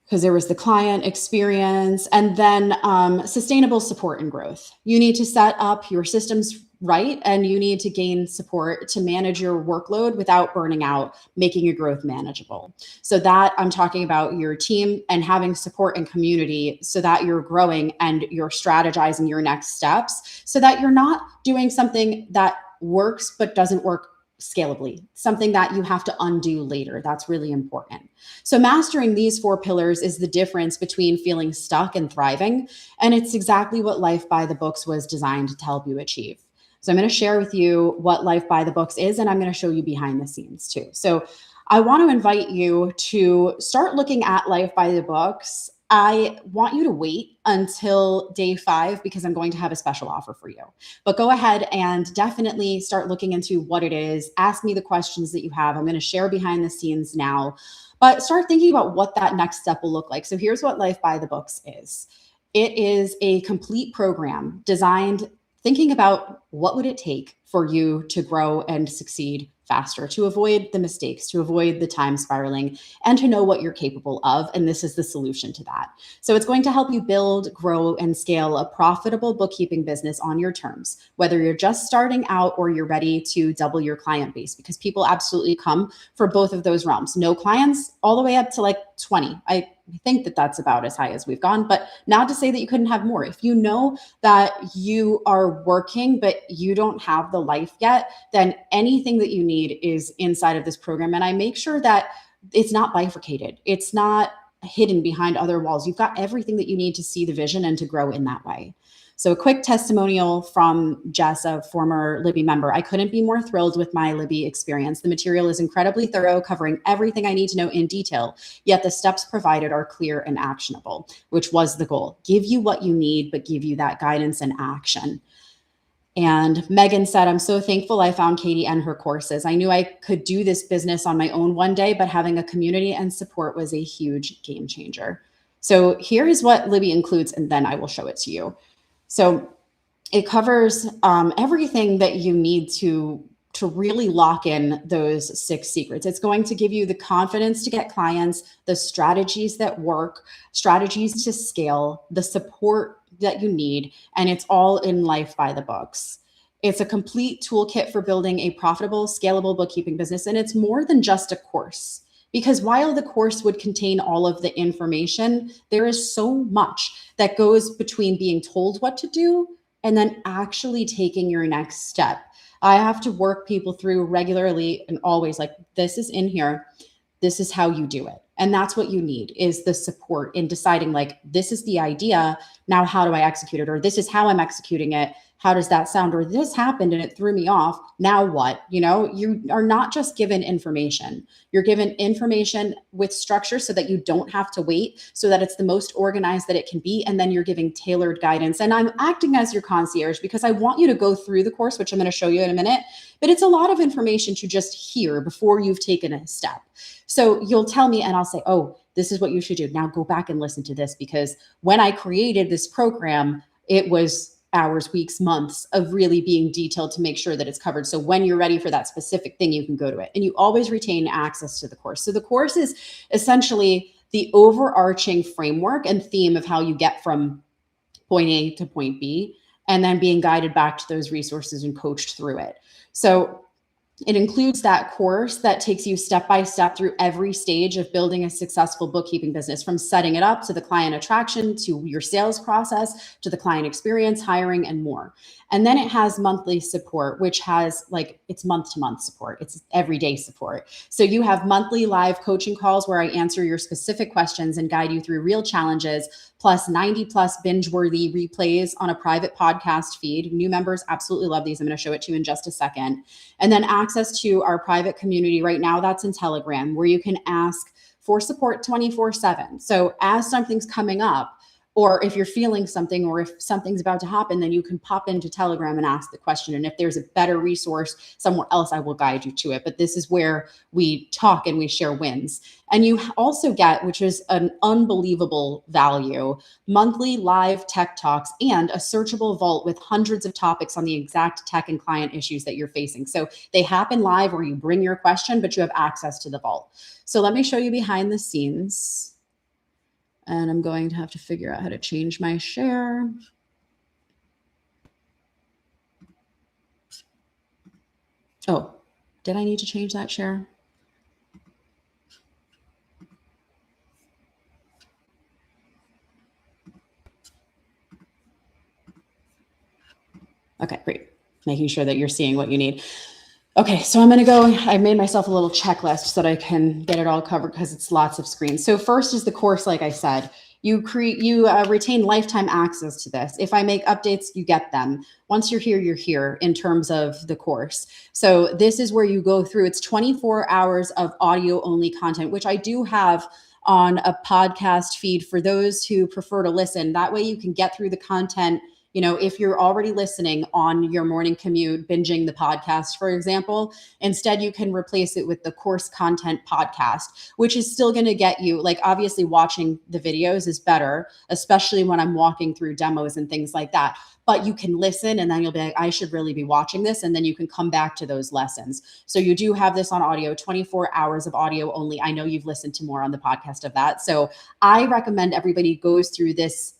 [SPEAKER 1] Because there was the client experience and then sustainable support and growth. You need to set up your systems right, and you need to gain support to manage your workload without burning out, making your growth manageable. So that I'm talking about your team and having support and community so that you're growing and you're strategizing your next steps so that you're not doing something that works but doesn't work scalably, something that you have to undo later. That's really important. So mastering these 4 pillars is the difference between feeling stuck and thriving. And it's exactly what Life by the Books was designed to help you achieve. So I'm going to share with you what Life by the Books is, and I'm going to show you behind the scenes too. So I want to invite you to start looking at Life by the Books. I want you to wait until day 5 because I'm going to have a special offer for you. But go ahead and definitely start looking into what it is. Ask me the questions that you have. I'm going to share behind the scenes now, but start thinking about what that next step will look like. So here's what Life by the Books is. It is a complete program designed thinking about what would it take for you to grow and succeed faster, to avoid the mistakes, to avoid the time spiraling, and to know what you're capable of. And this is the solution to that. So it's going to help you build, grow, and scale a profitable bookkeeping business on your terms, whether you're just starting out or you're ready to double your client base, because people absolutely come for both of those realms. No clients all the way up to like 20. I think that that's about as high as we've gone, but not to say that you couldn't have more. If you know that you are working, but you don't have the life yet, then anything that you need is inside of this program. And I make sure that it's not bifurcated. It's not hidden behind other walls. You've got everything that you need to see the vision and to grow in that way. So a quick testimonial from Jess, a former Libby member. I couldn't be more thrilled with my Libby experience. The material is incredibly thorough, covering everything I need to know in detail, yet the steps provided are clear and actionable, which was the goal. Give you what you need, but give you that guidance and action. And Megan said, I'm so thankful I found Katie and her courses. I knew I could do this business on my own one day, but having a community and support was a huge game changer. So here is what Libby includes, and then I will show it to you. So it covers everything that you need to really lock in those 6 secrets. It's going to give you the confidence to get clients, the strategies that work, strategies to scale, the support that you need, and it's all in Life by the Books. It's a complete toolkit for building a profitable, scalable bookkeeping business, and it's more than just a course. Because while the course would contain all of the information, there is so much that goes between being told what to do and then actually taking your next step. I have to work people through regularly and always like, this is in here. This is how you do it. And that's what you need, is the support in deciding like, this is the idea. Now, how do I execute it? Or this is how I'm executing it. How does that sound? Or this happened and it threw me off. Now what? You know, you are not just given information. You're given information with structure so that you don't have to wait, so that it's the most organized that it can be. And then you're giving tailored guidance. And I'm acting as your concierge because I want you to go through the course, which I'm going to show you in a minute. But it's a lot of information to just hear before you've taken a step. So you'll tell me and I'll say, oh, this is what you should do. Now go back and listen to this, because when I created this program, it was hours, weeks, months of really being detailed to make sure that it's covered. So when you're ready for that specific thing, you can go to it, and you always retain access to the course. So the course is essentially the overarching framework and theme of how you get from point A to point B, and then being guided back to those resources and coached through it. So it includes that course that takes you step by step through every stage of building a successful bookkeeping business, from setting it up to the client attraction, to your sales process, to the client experience, hiring, and more. And then it has monthly support, which has like, it's month to month support. It's everyday support. So you have monthly live coaching calls where I answer your specific questions and guide you through real challenges, plus 90 plus binge-worthy replays on a private podcast feed. New members absolutely love these. I'm going to show it to you in just a second. And then access to our private community right now, that's in Telegram, where you can ask for support 24/7. So as something's coming up, or if you're feeling something, or if something's about to happen, then you can pop into Telegram and ask the question. And if there's a better resource somewhere else, I will guide you to it. But this is where we talk and we share wins. And you also get, which is an unbelievable value, monthly live tech talks and a searchable vault with hundreds of topics on the exact tech and client issues that you're facing. So they happen live where you bring your question, but you have access to the vault. So let me show you behind the scenes. And I'm going to have to figure out how to change my share. Oh, did I need to change that share? Okay, great. Making sure that you're seeing what you need. Okay, so I'm going to go, I made myself a little checklist so that I can get it all covered because it's lots of screens. So first is the course, like I said. You retain lifetime access to this. If I make updates, you get them. Once you're here in terms of the course. So this is where you go through. It's 24 hours of audio only content, which I do have on a podcast feed for those who prefer to listen. That way you can get through the content. You know, if you're already listening on your morning commute, binging the podcast, for example, instead you can replace it with the course content podcast, which is still going to get you, like, obviously watching the videos is better, especially when I'm walking through demos and things like that. But you can listen and then you'll be like, I should really be watching this. And then you can come back to those lessons. So you do have this on audio, 24 hours of audio only. I know you've listened to more on the podcast of that. So I recommend everybody goes through this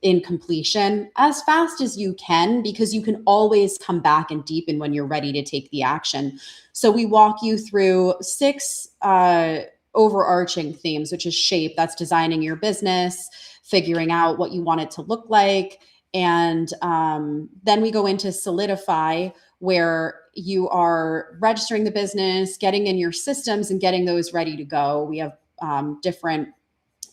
[SPEAKER 1] in completion as fast as you can, because you can always come back and deepen when you're ready to take the action. So we walk you through 6 overarching themes, which is shape, that's designing your business, figuring out what you want it to look like. And then we go into solidify, where you are registering the business, getting in your systems and getting those ready to go. We have different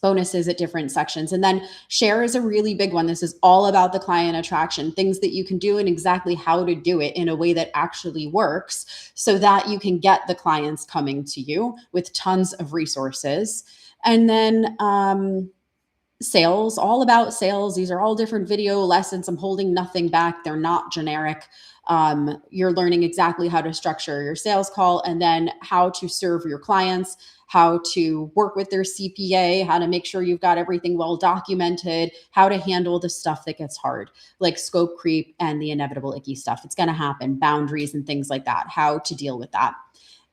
[SPEAKER 1] bonuses at different sections. And then share is a really big one. This is all about the client attraction, things that you can do and exactly how to do it in a way that actually works so that you can get the clients coming to you with tons of resources. And then sales, all about sales. These are all different video lessons. I'm holding nothing back. They're not generic. You're learning exactly how to structure your sales call and then how to serve your clients, how to work with their CPA, how to make sure you've got everything well documented, how to handle the stuff that gets hard, like scope creep and the inevitable icky stuff. It's going to happen, boundaries and things like that, how to deal with that.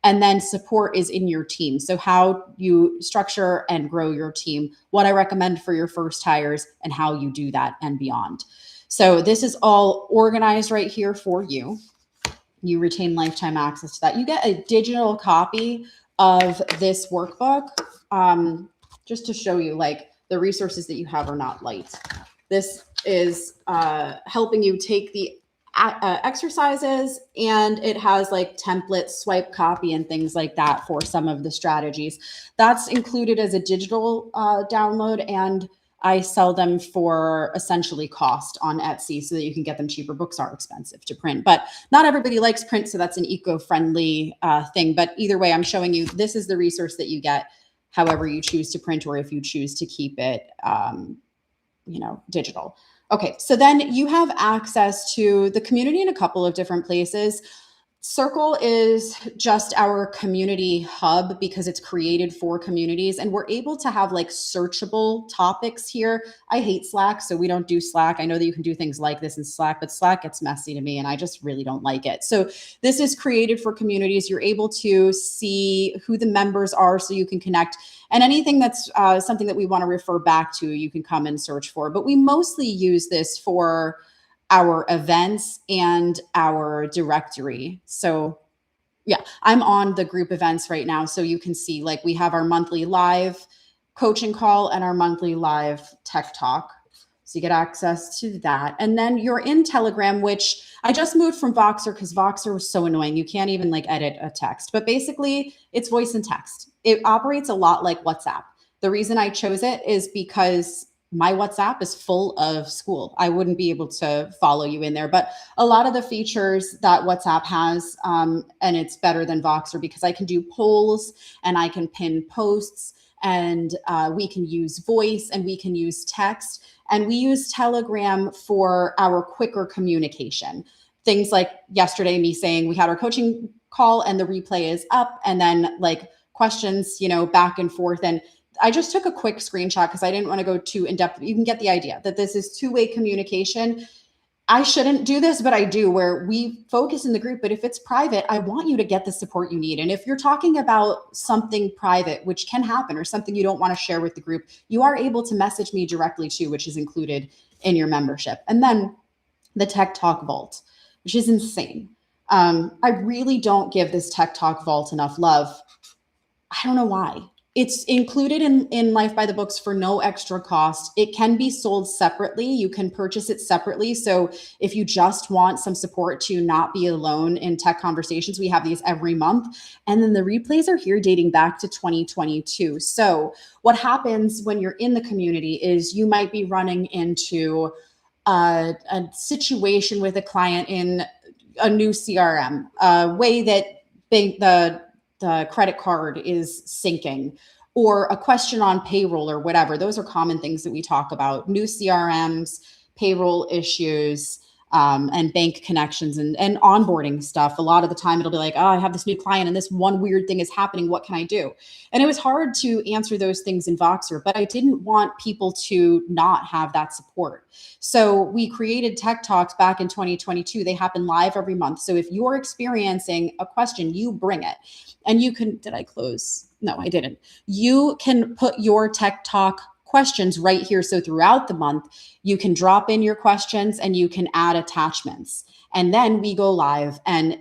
[SPEAKER 1] And then support is in your team. So how you structure and grow your team, what I recommend for your first hires and how you do that and beyond. So this is all organized right here for you. You retain lifetime access to that. You get a digital copy of this workbook just to show you, like, the resources that you have are not light. This is helping you take the exercises, and it has like templates, swipe copy and things like that for some of the strategies. That's included as a digital download, and I sell them for essentially cost on Etsy so that you can get them cheaper. Books are expensive to print, but not everybody likes print, so that's an eco-friendly thing. But either way, I'm showing you this is the resource that you get however you choose to print, or if you choose to keep it digital. Okay, so then you have access to the community in a couple of different places. Circle is just our community hub because it's created for communities, and we're able to have like searchable topics here. I hate Slack, so we don't do Slack. I know that you can do things like this in Slack, but Slack gets messy to me and I just really don't like it. So this is created for communities. You're able to see who the members are so you can connect, and anything that's something that we want to refer back to, you can come and search for. But we mostly use this for our events and our directory. So yeah, I'm on the group events right now. So you can see, like, we have our monthly live coaching call and our monthly live tech talk. So you get access to that. And then you're in Telegram, which I just moved from Voxer because Voxer was so annoying. You can't even like edit a text, but basically it's voice and text. It operates a lot like WhatsApp. The reason I chose it is because my WhatsApp is full of school. I wouldn't be able to follow you in there, but a lot of the features that WhatsApp has, and it's better than Voxer because I can do polls and I can pin posts, and we can use voice and we can use text, and we use Telegram for our quicker communication. Things like yesterday, me saying we had our coaching call and the replay is up, and then like questions, back and forth. And I just took a quick screenshot because I didn't want to go too in depth. You can get the idea that this is two-way communication. I shouldn't do this, but I do, where we focus in the group. But if it's private, I want you to get the support you need. And if you're talking about something private, which can happen, or something you don't want to share with the group, you are able to message me directly too, which is included in your membership. And then the Tech Talk Vault, which is insane. I really don't give this Tech Talk Vault enough love. I don't know why. It's included in Life by the Books for no extra cost. It can be sold separately. You can purchase it separately. So if you just want some support to not be alone in tech conversations, we have these every month. And then the replays are here dating back to 2022. So what happens when you're in the community is you might be running into a situation with a client in a new CRM, a way that the credit card is syncing, or a question on payroll or whatever. Those are common things that we talk about: new CRMs, payroll issues, and bank connections and onboarding stuff. A lot of the time it'll be like, oh, I have this new client and this one weird thing is happening. What can I do? And it was hard to answer those things in Voxer, but I didn't want people to not have that support. So we created Tech Talks back in 2022. They happen live every month. So if you're experiencing a question, you bring it. And you can, did I close? No, I didn't. You can put your Tech Talk questions right here. So throughout the month, you can drop in your questions and you can add attachments. And then we go live and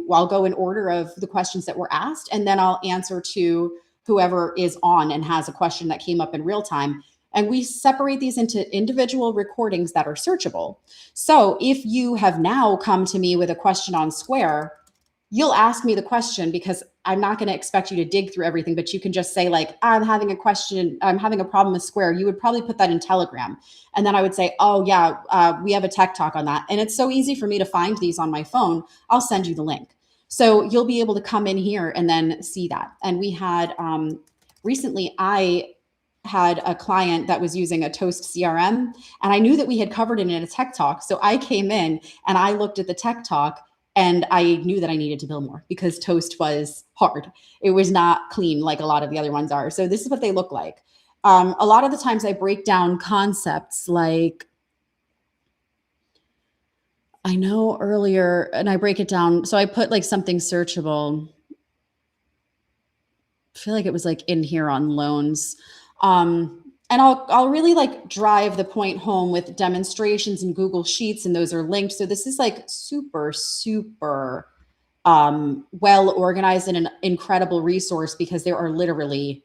[SPEAKER 1] I'll go in order of the questions that were asked, and then I'll answer to whoever is on and has a question that came up in real time. And we separate these into individual recordings that are searchable. So if you have now come to me with a question on Square, you'll ask me the question because I'm not going to expect you to dig through everything, but you can just say like, I'm having a question, I'm having a problem with Square. You would probably put that in Telegram. And then I would say, oh yeah, we have a tech talk on that. And it's so easy for me to find these on my phone. I'll send you the link. So you'll be able to come in here and then see that. And we had, recently I had a client that was using a Toast CRM, and I knew that we had covered it in a tech talk. So I came in and I looked at the tech talk, and I knew that I needed to build more because Toast was hard. It was not clean like a lot of the other ones are. So this is what they look like. A lot of the times I break down concepts like, I know earlier, and I break it down. So I put like something searchable. I feel like it was like in here on loans. And I'll really like drive the point home with demonstrations in Google Sheets, and those are linked. So this is like super, super well organized and an incredible resource because there are literally,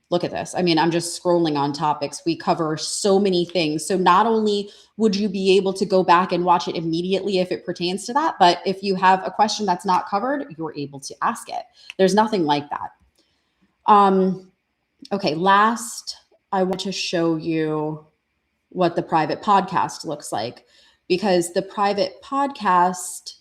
[SPEAKER 1] look at this. I mean, I'm just scrolling on topics. We cover so many things. So not only would you be able to go back and watch it immediately if it pertains to that, but if you have a question that's not covered, you're able to ask it. There's nothing like that. Okay, last, I want to show you what the private podcast looks like, because the private podcast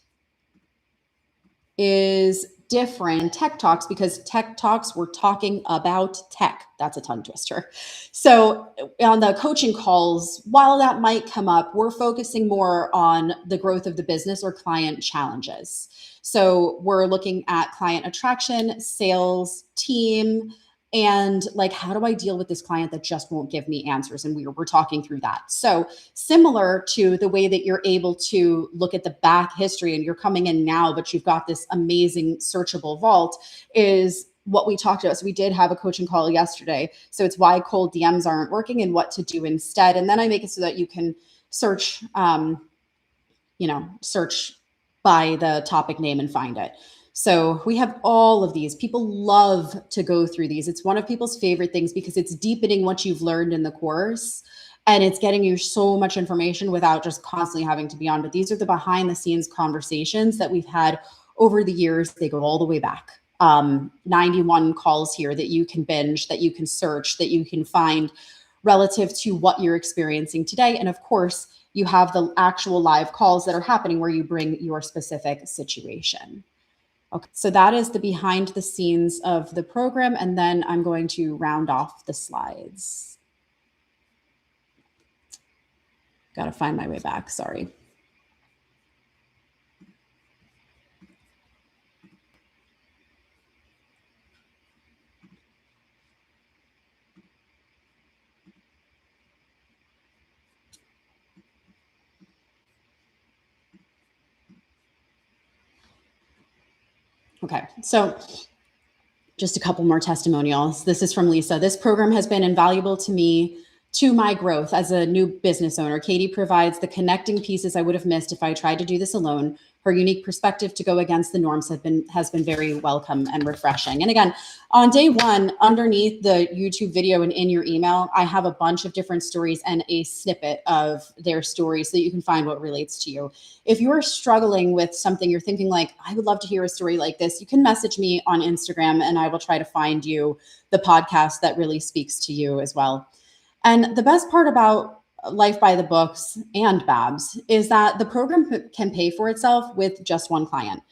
[SPEAKER 1] is different in Tech Talks because Tech Talks, we're talking about tech. That's a tongue twister. So on the coaching calls, while that might come up, we're focusing more on the growth of the business or client challenges. So we're looking at client attraction, sales, team, and like, how do I deal with this client that just won't give me answers? And we're talking through that. So similar to the way that you're able to look at the back history and you're coming in now, but you've got this amazing searchable vault, is what we talked about. So we did have a coaching call yesterday. So it's why cold DMs aren't working and what to do instead. And then I make it so that you can search, search by the topic name and find it. So we have all of these. People love to go through these. It's one of people's favorite things because it's deepening what you've learned in the course, and it's getting you so much information without just constantly having to be on. But these are the behind the scenes conversations that we've had over the years. They go all the way back. 91 calls here that you can binge, that you can search, that you can find relative to what you're experiencing today. And of course, you have the actual live calls that are happening where you bring your specific situation. Okay, so that is the behind the scenes of the program. And then I'm going to round off the slides. Got to find my way back, sorry. Okay, so just a couple more testimonials. This is from Lisa. This program has been invaluable to me to my growth as a new business owner. Katie provides the connecting pieces I would have missed if I tried to do this alone. Her unique perspective to go against the norms has been very welcome and refreshing. And again, on day one, underneath the YouTube video and in your email, I have a bunch of different stories and a snippet of their story so that you can find what relates to you. If you are struggling with something, you're thinking like, I would love to hear a story like this, you can message me on Instagram and I will try to find you the podcast that really speaks to you as well. And the best part about Life by the Books and Babs is that the program can pay for itself with just one client.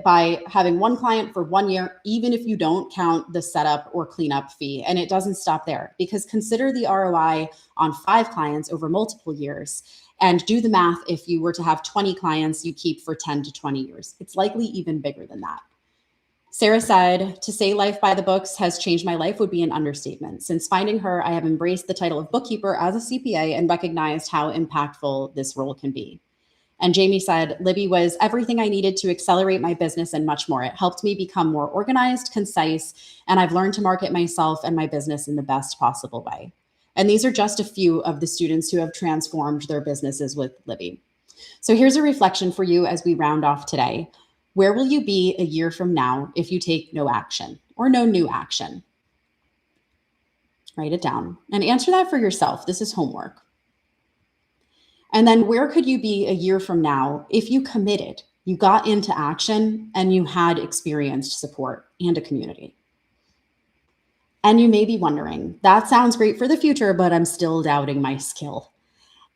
[SPEAKER 1] By having one client for 1 year, even if you don't count the setup or cleanup fee. And it doesn't stop there, because consider the ROI on 5 clients over multiple years and do the math. If you were to have 20 clients you keep for 10 to 20 years, it's likely even bigger than that. Sarah said, to say Life by the Books has changed my life would be an understatement. Since finding her, I have embraced the title of bookkeeper as a CPA and recognized how impactful this role can be. And Jamie said, Libby was everything I needed to accelerate my business and much more. It helped me become more organized, concise, and I've learned to market myself and my business in the best possible way. And these are just a few of the students who have transformed their businesses with Libby. So here's a reflection for you as we round off today. Where will you be a year from now if you take no action or no new action? Write it down and answer that for yourself. This is homework. And then where could you be a year from now if you committed, you got into action, and you had experienced support and a community? And you may be wondering, that sounds great for the future, but I'm still doubting my skill.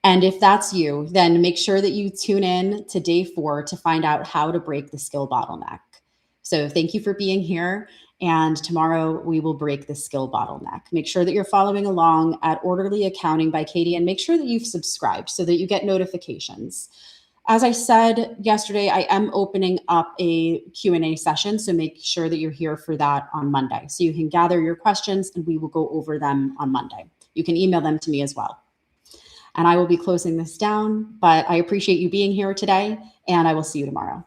[SPEAKER 1] And if that's you, then make sure that you tune in to day 4 to find out how to break the skill bottleneck. So thank you for being here. And tomorrow we will break the skill bottleneck. Make sure that you're following along at Orderly Accounting by Katie, and make sure that you've subscribed so that you get notifications. As I said yesterday, I am opening up a Q&A session, so make sure that you're here for that on Monday. So you can gather your questions and we will go over them on Monday. You can email them to me as well. And I will be closing this down, but I appreciate you being here today, and I will see you tomorrow.